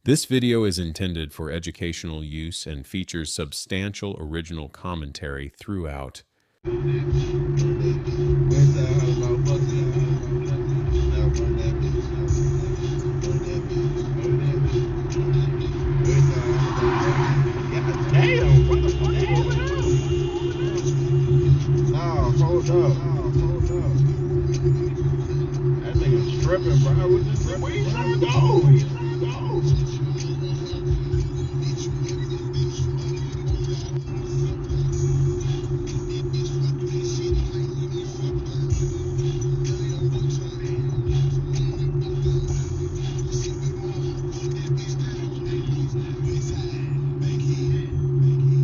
This video is intended for educational use and features substantial original commentary throughout. Hold up. That nigga's tripping, bro. Where you trying to go?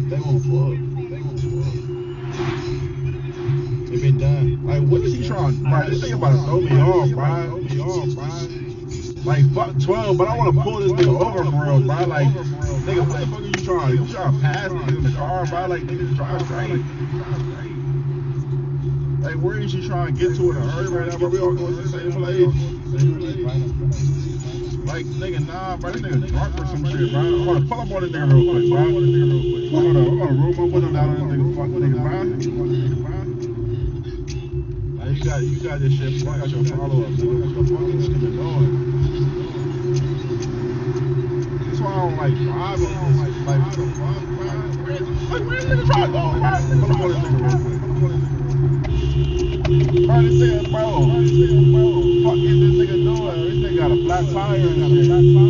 They won't fuck. They been done. Like, what is he trying? Bro, this nigga about to throw me off, bro. Like, fuck 12, but I want to pull this nigga over for real, bro. Like, nigga, what the fuck are you trying? You trying to pass me in the car, bro? Like, nigga, drive straight. Like, where is she trying to get to in a hurry right now, bro? We all going to the same place. Like, nigga, nah, bro. This nigga drunk or some shit, bro. I want to pull up on this nigga real quick, bro. I'm gonna roll my window down on this nigga, fuck nigga, bro. Like, you got this shit, bro. I got your follow up, nigga. What the fuck is this nigga doing? That's why I don't like driving. Like, what the fuck, bro? Where's this nigga trying to go, bro? Pull up on this nigga real quick. Bro, this nigga, bro. Fuck is this nigga doing? This nigga got a flat tire and shit.